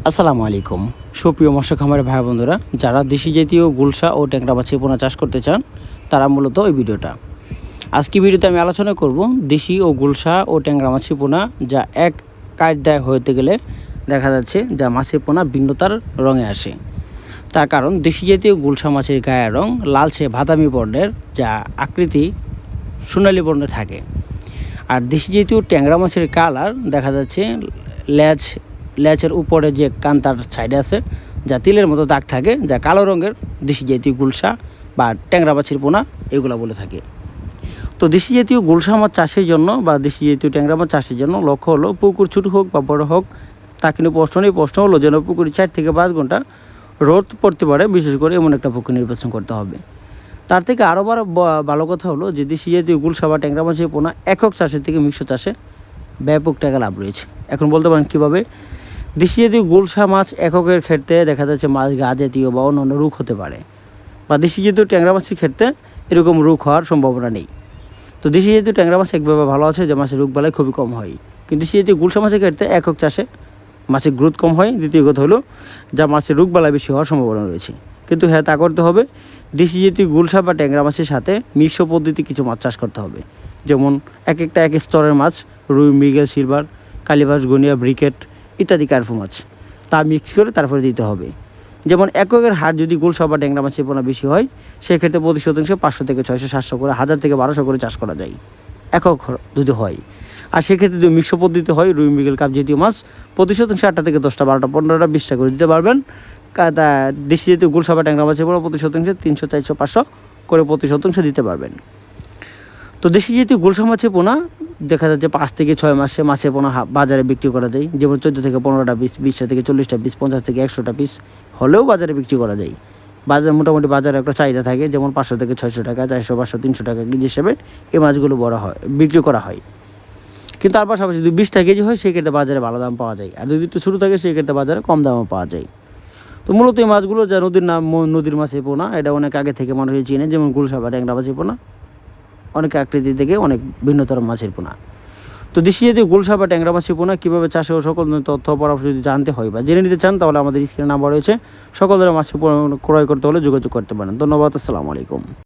আসসালামু আলাইকুম। সুপ্রিয় মৎস্য খামারের ভাই বন্ধুরা, যারা দেশি জাতীয় গুলশা ও ট্যাংরা মাছের পোনা চাষ করতে চান তারা মূলত এই ভিডিওটা। আজকে ভিডিওতে আমি আলোচনা করব দেশি ও গুলশা ও ট্যাংরা মাছের পোনা যা এক কায়দায় হতে গেলে দেখা যাচ্ছে যা মাছের পোনা ভিন্নতার রঙে আসে। তার কারণ দেশি জাতীয় গুলশা মাছের গায়ের রং লালচে বাদামি বর্ণের, যা আকৃতি সোনালী বর্ণের থাকে। আর দেশি জাতীয় ট্যাংরা মাছের কালার দেখা যাচ্ছে লেজের উপরে যে কান্তার সাইডে আছে যা তিলের মতো দাগ থাকে, যা কালো রঙের দেশি জাতীয় গুলশা বা ট্যাংরা মাছের পোনা এগুলো বলে থাকে। তো দেশি জাতীয় গুলশা মাছ চাষের জন্য বা দেশি জাতীয় ট্যাংরা মাছ চাষের জন্য লক্ষ্য হলো পুকুর ছোটো হোক বা বড় হোক তা কিন্তু প্রশ্ন নেই। প্রশ্ন হলো যেন পুকুরে 4 থেকে 5 ঘন্টা রোদ পড়তে পারে, বিশেষ করে এমন একটা পুকুর নির্বাচন করতে হবে। তার থেকে আরও ভালো কথা হলো যে দেশি জাতীয় গুলশা বা ট্যাংরা মাছের পোনা একক চাষের থেকে মিশ্র চাষে ব্যাপক টাকা লাভ রয়েছে। এখন বলতে পারেন কীভাবে? দেশি জাতীয় গুলশা মাছ এককের ক্ষেত্রে দেখা যাচ্ছে মাছ গা জাতীয় বা অন্যান্য রোগ হতে পারে, বা দেশি জাতীয় ট্যাংরা মাছের ক্ষেত্রে এরকম রোগ হওয়ার সম্ভাবনা নেই। তো দেশি জাতীয় ট্যাংরা মাছ একভাবে ভালো আছে যে মাছের রোগ বালাই খুবই কম হয়, কিন্তু দেশি জাতীয় গুলশা মাছের ক্ষেত্রে একক চাষে মাছের গ্রোথ কম হয়। দ্বিতীয় কথা হলো যা মাছের রোগ বালাই বেশি হওয়ার সম্ভাবনা রয়েছে। কিন্তু হ্যাঁ, তা করতে হবে দেশি জাতীয় গুলশা বা ট্যাংরা মাছের সাথে মিশ্র পদ্ধতি কিছু মাছ চাষ করতে হবে। যেমন এক স্তরের মাছ, রুই, মৃগেল, সিলভার, কালীবাস, গনিয়া, ব্রিকেট ইত্যাদি কার্পু মাছ তা মিক্স করে তারপরে দিতে হবে। যেমন এককের হার যদি গুলশা বা ট্যাংরা মাছের পোনা বেশি হয়, সেক্ষেত্রে প্রতি শতাংশে 500 থেকে 600, 700 করে, 1000 থেকে 1200 করে চাষ করা যায় একক যদি হয়। আর সেক্ষেত্রে যদি মিশ্র পদ্ধতি হয়, রুই, মৃগেল, কাপ জাতীয় মাছ প্রতি শতাংশে 8টা থেকে 10টা, 12টা, 15টা, 20টা করে দিতে পারবেন। দেশি জাতীয় গুলশা বা ট্যাংরা মাছের পোনা প্রতি শতাংশে 300, 400, 500 করে প্রতি শতাংশে দিতে পারবেন। তো দেশি জাতীয় গুলশা মাছের পোনা দেখা যাচ্ছে 5 থেকে 6 মাসে মাছের পোনা বাজারে বিক্রি করা যায়। যেমন 14 থেকে 15টা পিস, 20টা থেকে 40টা পিস, 50 থেকে 100টা পিস হলেও বাজারে বিক্রি করা যায়। মোটামুটি বাজারে একটা চাহিদা থাকে, যেমন 500 থেকে 600 টাকা, 400, 500, 300 টাকা কেজি হিসেবে এই মাছগুলো বিক্রি করা হয়। কিন্তু তার পাশাপাশি যদি 20টা কেজি হয়, সেক্ষেত্রে বাজারে ভালো দাম পাওয়া যায়। আর যদি একটু ছোটো থাকে, সেক্ষেত্রে বাজারে কম দামও পাওয়া যায়। তো মূলত এই মাছগুলো যা নদীর মাছের পোনা, এটা অনেক আগে থেকে মানুষই চিনে। যেমন গুলশা বা ট্যাংরা মাছের পোনা অনেক আকৃতি থেকে অনেক ভিন্নতর মাছের পোনা। তো দেশি জাতীয় গুলশা বা ট্যাংরা মাছের পোনা কীভাবে চাষে ও সকল তথ্য পরামর্শ যদি জানতে হয় বা জেনে নিতে চান, তাহলে আমাদের স্ক্রিনে নাম্বার রয়েছে। সকল ধরনের মাছের পোনা ক্রয় করতে হলে যোগাযোগ করতে পারেন। ধন্যবাদ। আসসালামু আলাইকুম।